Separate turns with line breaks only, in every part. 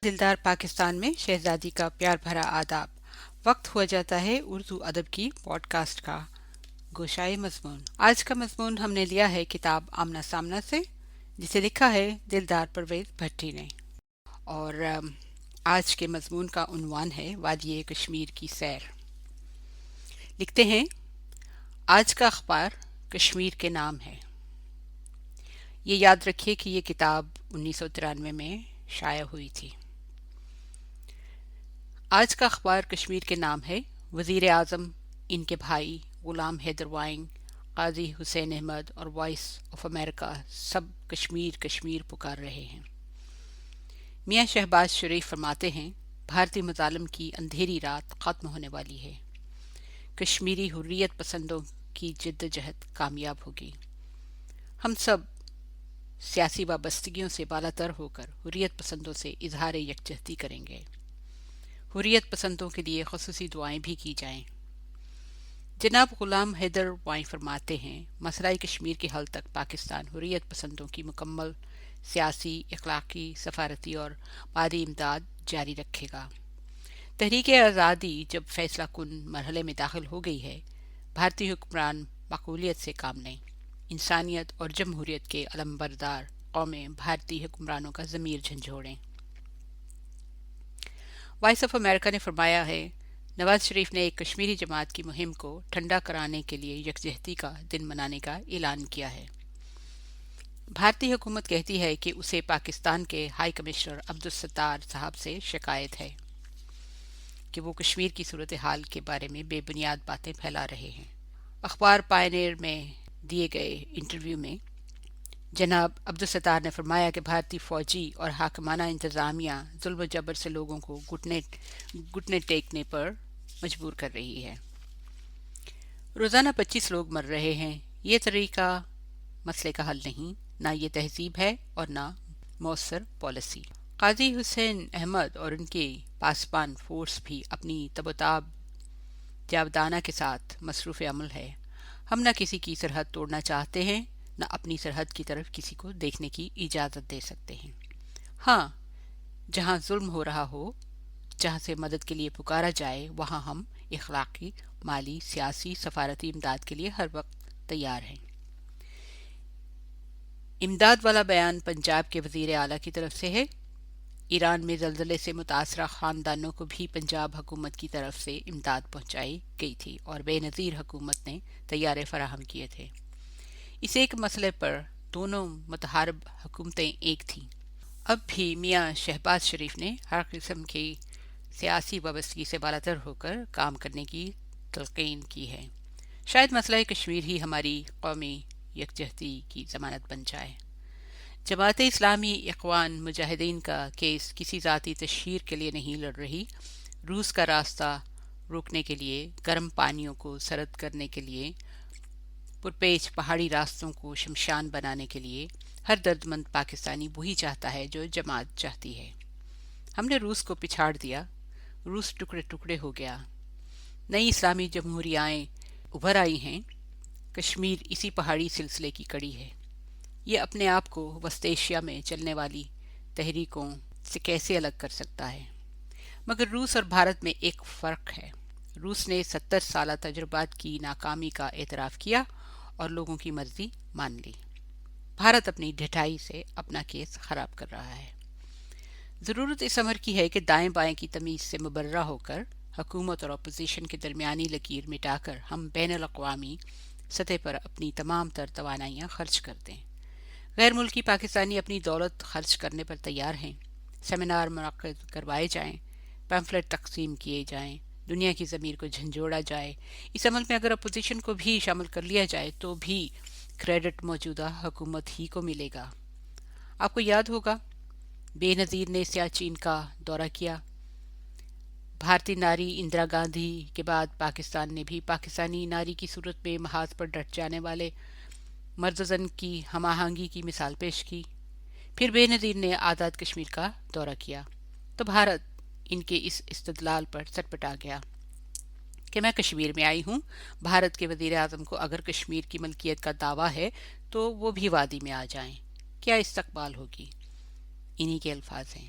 دلدار پاکستان میں شہزادی کا پیار بھرا آداب. وقت ہوا جاتا ہے اردو ادب کی پوڈ کاسٹ کا. گوشائے مضمون. آج کا مضمون ہم نے لیا ہے کتاب آمنا سامنا سے، جسے لکھا ہے دلدار پرویز بھٹی نے. اور آج کے مضمون کا عنوان ہے وادی کشمیر کی سیر. لکھتے ہیں، آج کا اخبار کشمیر کے نام ہے. یہ یاد رکھیے کہ یہ کتاب 1993 میں شائع ہوئی تھی. آج کا اخبار کشمیر کے نام ہے. وزیر اعظم، ان کے بھائی غلام حیدر وائنگ، قاضی حسین احمد اور وائس آف امریکہ سب کشمیر کشمیر پکار رہے ہیں. میاں شہباز شریف فرماتے ہیں، بھارتی مظالم کی اندھیری رات ختم ہونے والی ہے. کشمیری حریت پسندوں کی جدوجہد کامیاب ہوگی. ہم سب سیاسی وابستگیوں سے بالاتر ہو کر حریت پسندوں سے اظہار یکجہتی کریں گے. حریت پسندوں کے لیے خصوصی دعائیں بھی کی جائیں. جناب غلام حیدر وائن فرماتے ہیں، مسئلہ کشمیر کے حل تک پاکستان حریت پسندوں کی مکمل سیاسی، اخلاقی، سفارتی اور مادی امداد جاری رکھے گا. تحریک آزادی جب فیصلہ کن مرحلے میں داخل ہو گئی ہے، بھارتی حکمران معقولیت سے کام لیں. انسانیت اور جمہوریت کے علمبردار قومیں بھارتی حکمرانوں کا ضمیر جھنجھوڑیں. وائس آف امریکہ نے فرمایا ہے، نواز شریف نے ایک کشمیری جماعت کی مہم کو ٹھنڈا کرانے کے لیے یکجہتی کا دن منانے کا اعلان کیا ہے. بھارتی حکومت کہتی ہے کہ اسے پاکستان کے ہائی کمشنر عبدالستار صاحب سے شکایت ہے کہ وہ کشمیر کی صورتحال کے بارے میں بے بنیاد باتیں پھیلا رہے ہیں. اخبار پائنیر میں دیے گئے انٹرویو میں جناب عبدالستار نے فرمایا کہ بھارتی فوجی اور حاکمانہ انتظامیہ ظلم و جبر سے لوگوں کو گھٹنے ٹیکنے پر مجبور کر رہی ہے. روزانہ 25 لوگ مر رہے ہیں. یہ طریقہ مسئلے کا حل نہیں، نہ یہ تہذیب ہے اور نہ مؤثر پالیسی. قاضی حسین احمد اور ان کی پاسبان فورس بھی اپنی تب و تاب جاودانہ کے ساتھ مصروف عمل ہے. ہم نہ کسی کی سرحد توڑنا چاہتے ہیں، نہ اپنی سرحد کی طرف کسی کو دیکھنے کی اجازت دے سکتے ہیں. ہاں، جہاں ظلم ہو رہا ہو، جہاں سے مدد کے لیے پکارا جائے، وہاں ہم اخلاقی، مالی، سیاسی، سفارتی امداد کے لیے ہر وقت تیار ہیں. امداد والا بیان پنجاب کے وزیر اعلیٰ کی طرف سے ہے. ایران میں زلزلے سے متاثرہ خاندانوں کو بھی پنجاب حکومت کی طرف سے امداد پہنچائی گئی تھی اور بے نظیر حکومت نے طیارے فراہم کیے تھے. اس ایک مسئلے پر دونوں متحارب حکومتیں ایک تھیں. اب بھی میاں شہباز شریف نے ہر قسم کی سیاسی وابستگی سے بالاتر ہو کر کام کرنے کی تلقین کی ہے. شاید مسئلہ کشمیر ہی ہماری قومی یکجہتی کی ضمانت بن جائے. جماعت اسلامی اخوان مجاہدین کا کیس کسی ذاتی تشہیر کے لیے نہیں لڑ رہی. روس کا راستہ روکنے کے لیے، گرم پانیوں کو سرد کرنے کے لیے، پرپیچ پہاڑی راستوں کو شمشان بنانے کے لیے ہر درد مند پاکستانی وہی چاہتا ہے جو جماعت چاہتی ہے. ہم نے روس کو پچھاڑ دیا، روس ٹکڑے ٹکڑے ہو گیا. نئی اسلامی جمہوریائیں ابھر آئی ہیں. کشمیر اسی پہاڑی سلسلے کی کڑی ہے. یہ اپنے آپ کو وسط ایشیا میں چلنے والی تحریکوں سے کیسے الگ کر سکتا ہے؟ مگر روس اور بھارت میں ایک فرق ہے. روس نے 70 سالہ تجربات کی ناکامی کا اعتراف کیا اور لوگوں کی مرضی مان لی. بھارت اپنی ڈھٹائی سے اپنا کیس خراب کر رہا ہے. ضرورت اس امر کی ہے کہ دائیں بائیں کی تمیز سے مبرہ ہو کر حکومت اور اپوزیشن کے درمیانی لکیر مٹا کر ہم بین الاقوامی سطح پر اپنی تمام تر توانائیاں خرچ کر دیں. غیر ملکی پاکستانی اپنی دولت خرچ کرنے پر تیار ہیں. سیمینار منعقد کروائے جائیں، پیمفلٹ تقسیم کیے جائیں، دنیا کی ضمیر کو جھنجھوڑا جائے. اس عمل میں اگر اپوزیشن کو بھی شامل کر لیا جائے تو بھی کریڈٹ موجودہ حکومت ہی کو ملے گا. آپ کو یاد ہوگا بے نظیر نے سیاچین کا دورہ کیا. بھارتی ناری اندرا گاندھی کے بعد پاکستان نے بھی پاکستانی ناری کی صورت میں محاذ پر ڈٹ جانے والے مرد و زن کی ہم آہنگی کی مثال پیش کی. پھر بے نظیر نے آزاد کشمیر کا دورہ کیا تو بھارت ان کے اس استدلال پر سٹپٹا گیا کہ میں کشمیر میں آئی ہوں. بھارت کے وزیر اعظم کو اگر کشمیر کی ملکیت کا دعویٰ ہے تو وہ بھی وادی میں آ جائیں، کیا استقبال ہوگی؟ انہی کے الفاظ ہیں.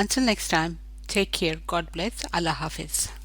Until next time, take care, God bless, Allah Hafiz.